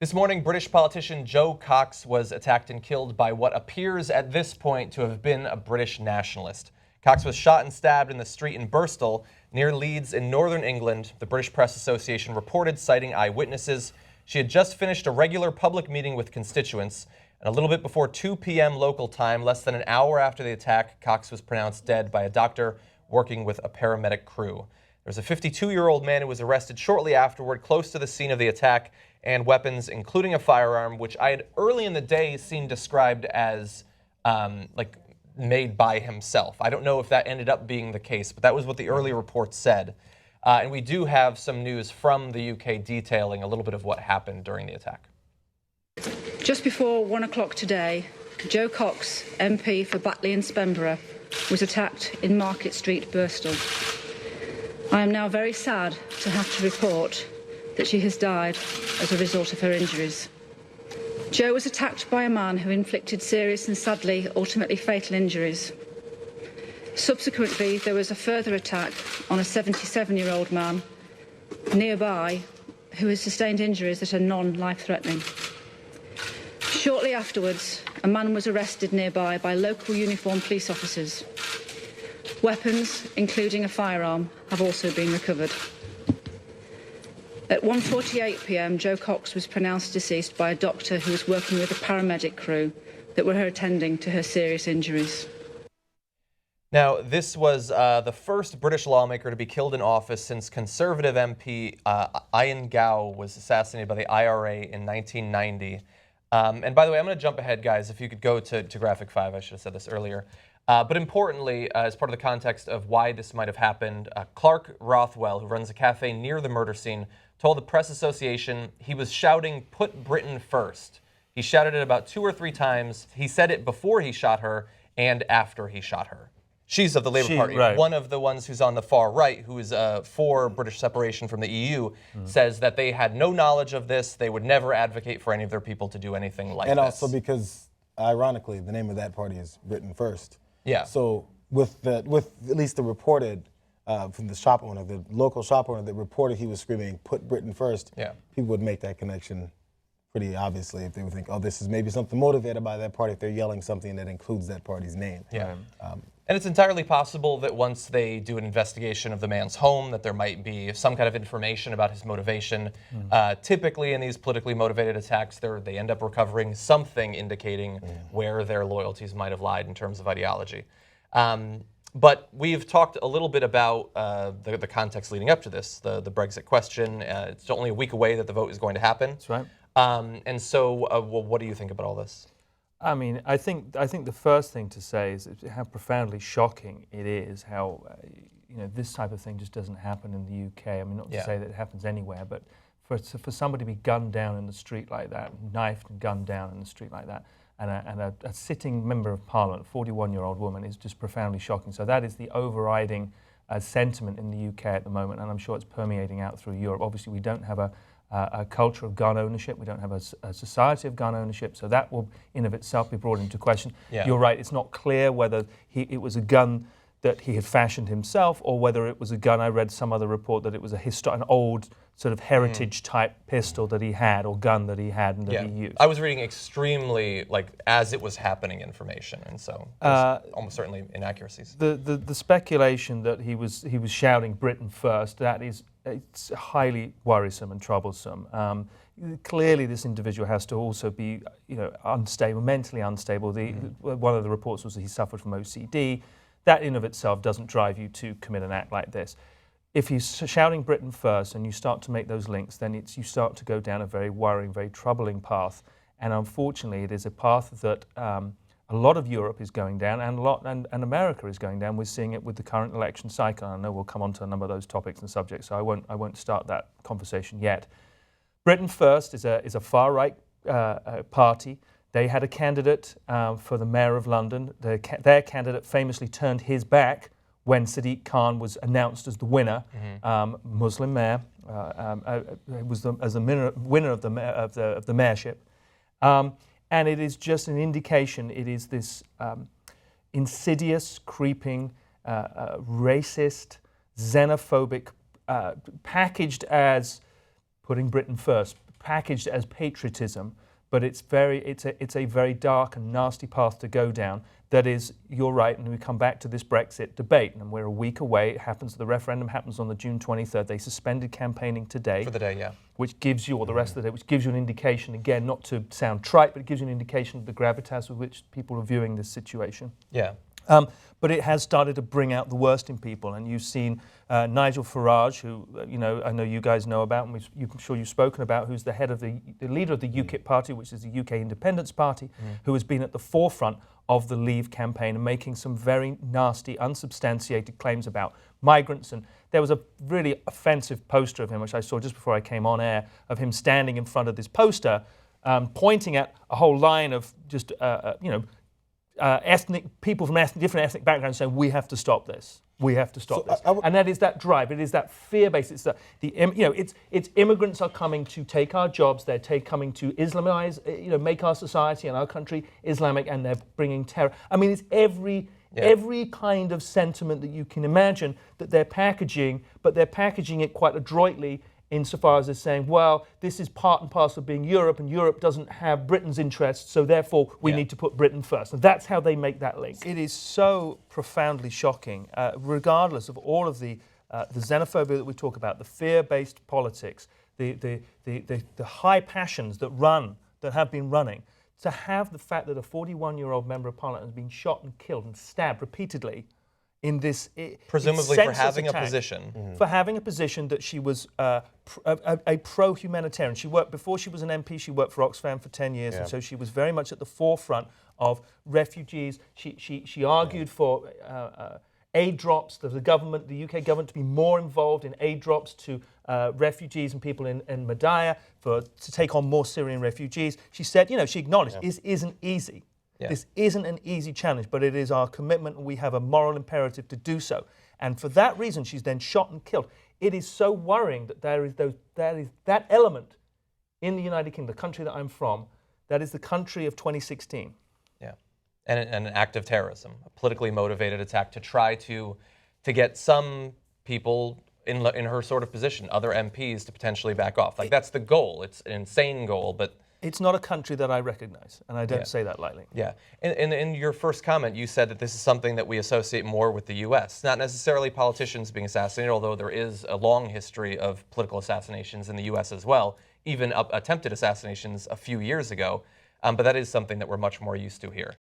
This morning, British politician Jo Cox was attacked and killed by what appears at this point to have been a British nationalist. Cox was shot and stabbed in the street in Birstall, near Leeds in northern England. The British Press Association reported, citing eyewitnesses. She had just finished a regular public meeting with constituents, and a little bit before 2 p.m. local time, less than an hour after the attack, Cox was pronounced dead by a doctor working with a paramedic crew. There was a 52-year-old man who was arrested shortly afterward, close to the scene of the attack, and weapons, including a firearm, which I had early in the day seen described as made by himself. I don't know if that ended up being the case, but that was what the early reports said. And we do have some news from the UK detailing a little bit of what happened during the attack. Just before 1 o'clock today, Jo Cox, MP for Batley and Spen was attacked in Market Street, Birstall. I am now very sad to have to report that she has died as a result of her injuries. Jo was attacked by a man who inflicted serious and sadly ultimately fatal injuries. Subsequently, there was a further attack on a 77-year-old man nearby who has sustained injuries that are non-life-threatening. Shortly afterwards, a man was arrested nearby by local uniformed police officers. Weapons, including a firearm, have also been recovered. At 1:48 p.m, Jo Cox was pronounced deceased by a doctor who was working with a paramedic crew that were attending to her serious injuries. Now, this was the first British lawmaker to be killed in office since Conservative MP Ian Gow was assassinated by the IRA in 1990. And by the way, I'm going to jump ahead, guys. If you could go to graphic 5, I should have said this earlier. But importantly, as part of the context of why this might have happened, Clark Rothwell, who runs a cafe near the murder scene, told the Press Association he was shouting, "Put Britain first." He shouted it about 2 or 3 times. He said it before he shot her and after he shot her. She's of the Labour Party. Right. One of the ones who's on the far right, who is for British separation from the EU, says that they had no knowledge of this. They would never advocate for any of their people to do anything like this. And also because, ironically, the name of that party is Britain First. Yeah. So with at least the reported from the shop owner, the local shop owner that reported he was screaming, "Put Britain first," yeah, people would make that connection pretty obviously if they would think, oh, this is maybe something motivated by that party if they're yelling something that includes that party's name. Yeah. And it's entirely possible that once they do an investigation of the man's home, that there might be some kind of information about his motivation. Typically in these politically motivated attacks, they end up recovering something indicating where their loyalties might have lied in terms of ideology. But we've talked a little bit about the context leading up to this, the Brexit question. It's only a week away that the vote is going to happen. That's right. And so, well, what do you think about all this? I mean, I think the first thing to say is how profoundly shocking it is how this type of thing just doesn't happen in the UK. I mean, not to say that it happens anywhere, but for somebody to be gunned down in the street like that, knifed and gunned down in the street like that, and a sitting member of Parliament, a 41-year-old woman, is just profoundly shocking. So that is the overriding sentiment in the UK at the moment, and I'm sure it's permeating out through Europe. Obviously, we don't have a culture of gun ownership. We don't have a society of gun ownership, so that will in of itself be brought into question. Yeah. You're right, it's not clear whether it was a gun that he had fashioned himself or whether it was a gun. I read some other report that it was an old sort of heritage type pistol that he had or gun that he had and that he used. I was reading extremely, as it was happening information, and so there's almost certainly inaccuracies. The speculation that he was shouting Britain first, it's highly worrisome and troublesome. Clearly, this individual has to also be, unstable, mentally unstable. One of the reports was that he suffered from OCD. That in of itself doesn't drive you to commit an act like this. If he's shouting Britain first and you start to make those links, then you start to go down a very worrying, very troubling path. And unfortunately, it is a path that a lot of Europe is going down and America is going down. We're seeing it with the current election cycle. I know we'll come on to a number of those topics and subjects, so I won't start that conversation yet. Britain First is a far-right party. They had a candidate for the Mayor of London. Their candidate famously turned his back when Sadiq Khan was announced as the winner. Muslim mayor was as the winner of the mayorship. And it is just an indication, it is this insidious, creeping, racist, xenophobic, packaged as putting Britain first, packaged as patriotism, but it's a very dark and nasty path to go down. That is, you're right, and we come back to this Brexit debate, and we're a week away. It happens. The referendum happens on the June 23rd. They suspended campaigning today. For the day, yeah. Which gives you, or the rest of the day, which gives you an indication, again, not to sound trite, but it gives you an indication of the gravitas with which people are viewing this situation. Yeah. But it has started to bring out the worst in people, and you've seen Nigel Farage, who I know you guys know about, and I'm sure you've spoken about, who's the head of the leader of the UKIP party, which is the UK Independence Party, who has been at the forefront of the Leave campaign and making some very nasty, unsubstantiated claims about migrants. And there was a really offensive poster of him, which I saw just before I came on air, of him standing in front of this poster, pointing at a whole line of just ethnic people from different ethnic backgrounds saying, we have to stop this. We have to stop this. And that is that drive. It is that fear-based. It's it's immigrants are coming to take our jobs. They're coming to Islamize, make our society and our country Islamic, and they're bringing terror. I mean, it's every kind of sentiment that you can imagine that they're packaging, but they're packaging it quite adroitly insofar as they're saying, well, this is part and parcel of being Europe, and Europe doesn't have Britain's interests, so therefore we need to put Britain first. And that's how they make that link. It is so profoundly shocking, regardless of all of the xenophobia that we talk about, the fear-based politics, the high passions that have been running, to have the fact that a 41-year-old member of Parliament has been shot and killed and stabbed repeatedly in this presumably for having a position. For having a position that she was a pro-humanitarian. She worked, before she was an MP, she worked for Oxfam for 10 years, and so she was very much at the forefront of refugees. She argued for aid drops, the government, the UK government, to be more involved in aid drops to refugees and people in Madaya, to take on more Syrian refugees. She said, she acknowledged, this isn't easy. Yeah. This isn't an easy challenge, but it is our commitment, and we have a moral imperative to do so. And for that reason, she's then shot and killed. It is so worrying that there is that element in the United Kingdom, the country that I'm from, that is the country of 2016. Yeah, and an act of terrorism, a politically motivated attack to try to get some people in her sort of position, other MPs, to potentially back off. Like, that's the goal. It's an insane goal, but it's not a country that I recognize, and I don't say that lightly. Yeah. In your first comment, you said that this is something that we associate more with the U.S., not necessarily politicians being assassinated, although there is a long history of political assassinations in the U.S. as well, even attempted assassinations a few years ago, but that is something that we're much more used to here.